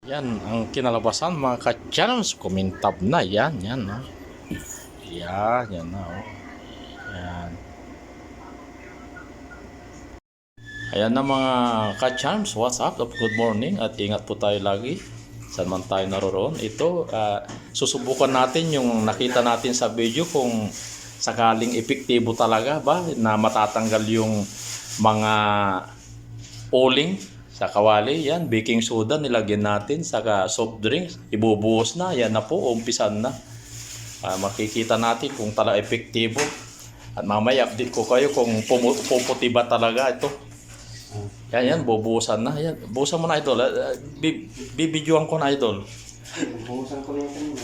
Yan ang kinalabasan mga ka-channels. Kumintab na yan. Yan, no? Yan na. Oh. Yan. Ayan na mga ka-channels. What's up? Good morning at ingat po tayo lagi. Saan man tayo naroroon. Ito, susubukan natin yung nakita natin sa video kung sakaling epektibo talaga ba na matatanggal yung mga uling sa kawali. Yan, baking soda nilagyan natin, saka soft drinks, ibubuhos na. Yan na po, umpisan na. Makikita natin kung talaga epektibo. At mamaya update ko kayo kung puputi ba talaga ito. Yan, bubuhusan na. Yan, buhusan mo na, idol. Bibidyoan ko na, idol. Buhusan ko na kanina.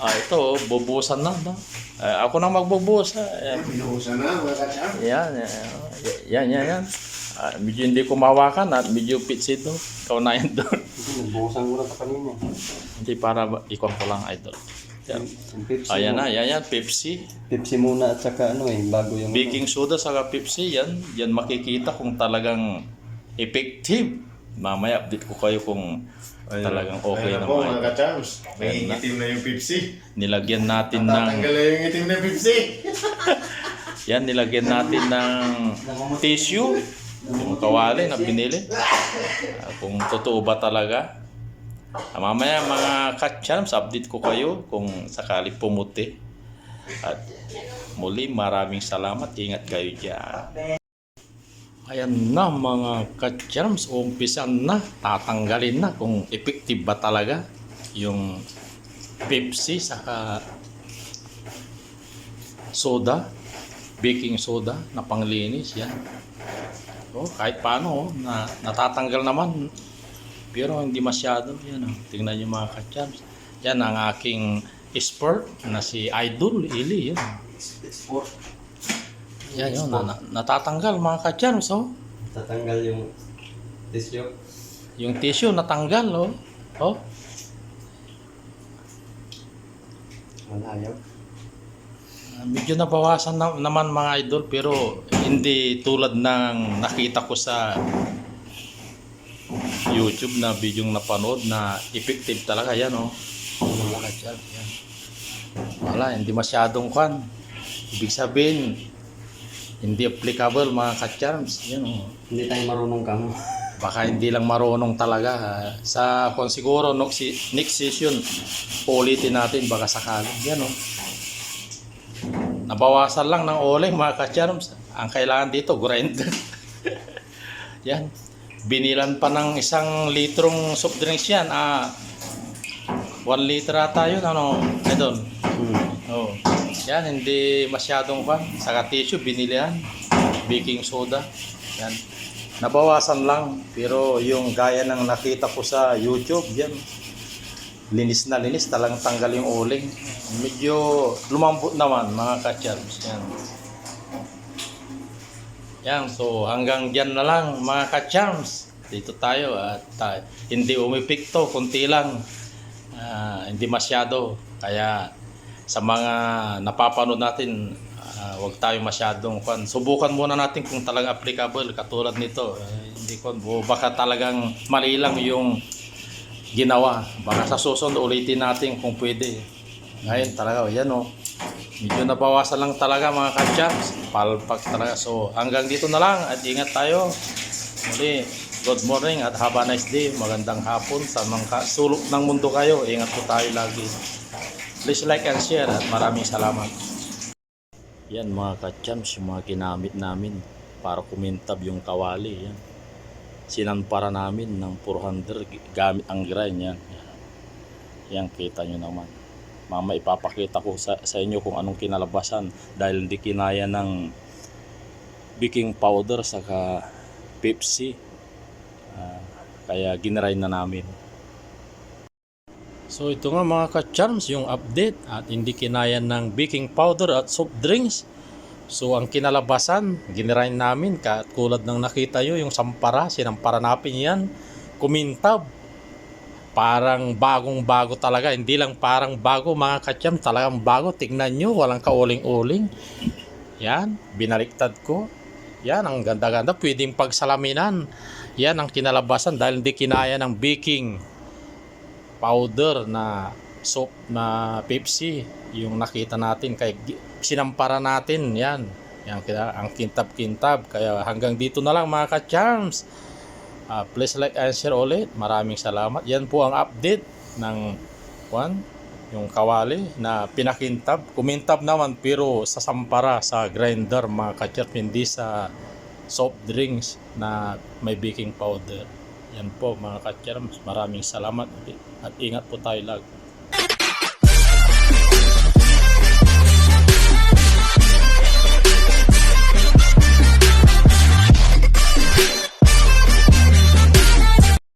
Ito, bubuhusan na. No? Ako nang magbubuhos. Binuhusan na, mga katsam. Yan. Medyo hindi ko mawakan at medyo pitsid do. Ikaw na yan doon. Buhusan ko na ito kanina. Hindi para ikon ko lang, idol. Yan. Pepsi. Ayan na, yan, Pepsi. Pepsi muna at saka bago yung Baking soda saka Pepsi, yan makikita kung talagang effective. Mamaya update ko kayo kung talagang okay na po naman. mga ka-chams. May itim na yung Pepsi. Nilagyan natin ng Tatanggal na yung itim na Pepsi. yan, nilagyan natin ng tissue. Yung kawali na binili. Kung totoo ba talaga. Mamaya mga ka-chams, update ko kayo kung sakali pumuti. At muli, maraming salamat. Ingat kayo dyan. Ayan na mga ka-chams, umpisan na. Tatanggalin na kung effective ba talaga yung Pepsi saka soda, baking soda na panglinis. Yan. Kahit paano, natatanggal naman. Pero hindi masyado. Yan, tingnan nyo mga ka-chams. Yan ang aking expert na si Idol Ili. Yan. Yan yun, natatanggal mga ka-chams. tatanggal yung tissue. Yung tissue natanggal. Malayo. Medyo nabawasan naman mga idol, pero hindi tulad ng nakita ko sa YouTube na video napanood na effective talaga. Yan mga ka-chams, yan. Wala, hindi masyadong kwan. Ibig sabihin hindi applicable mga ka-chams. Yan Hindi tayo marunong kamo. Baka hindi lang marunong talaga. Sa kung siguro next session ulitin natin baka sakali. Yan nabawasan lang ng uling mga ka-chams. Ang kailangan dito grinder. Yan. Binilan pa ng 1 litrong soft drinks yan. 1 liter ata yun. Idol. Yan, hindi masyadong pan. Saka tissue, binilihan. Baking soda. Yan. Nabawasan lang. Pero yung gaya ng nakita ko sa YouTube, yan. Linis na linis. Talagang tanggal yung uling. Medyo lumambot naman, mga ka-chams. Yan. Yan, so hanggang dyan na lang, mga ka-chams. Dito tayo at hindi umipikto, kunti lang. Hindi masyado. Kaya sa mga napapanood natin, wag tayo masyadong subukan muna natin kung talagang applicable katulad nito. Hindi baka talagang mali lang yung ginawa. Baka sa susunod ulitin natin kung pwede. Ngayon talaga, yan medyo nabawasan lang talaga mga ka-chams. Palpak talaga. So hanggang dito na lang at ingat tayo. Muli, good morning at have a nice day. Magandang hapon sa mga sulok ng mundo kayo. Ingat po tayo lagi. Please like and share at maraming salamat. Yan mga ka-chams, yung mga ginamit namin para kumintab yung kawali. Yan. Sinampara namin ng 400 gamit ang grind. Yan, kita nyo naman. Mama, ipapakita ko sa inyo kung anong kinalabasan dahil hindi kinaya ng baking powder saka Pepsi. Kaya ginrind na namin. So ito nga mga ka-chams, yung update at hindi kinaya ng baking powder at soft drinks. So ang kinalabasan, ginrind namin katulad ng nakita nyo, yung sinampara natin yan, kumintab. Parang bagong-bago talaga, hindi lang parang bago mga ka-chams, talagang bago. Tingnan nyo, walang kauling-uling. Yan, binaliktad ko. Yan, ang ganda-ganda, pwedeng pagsalaminan. Yan ang kinalabasan dahil hindi kinaya ng baking powder na soap na Pepsi, yung nakita natin kay sinampara natin yan. Yan kaya ang kintab-kintab. Kaya hanggang dito na lang mga ka-charms. Please like and share ulit. Maraming salamat. Yan po ang update ng yung kawali na pinakintab. Kumintab naman pero sa sampara, sa grinder mga ka-charms, hindi sa soft drinks na may baking powder. Yan po mga ka-charms. Maraming salamat at ingat po tayo lag.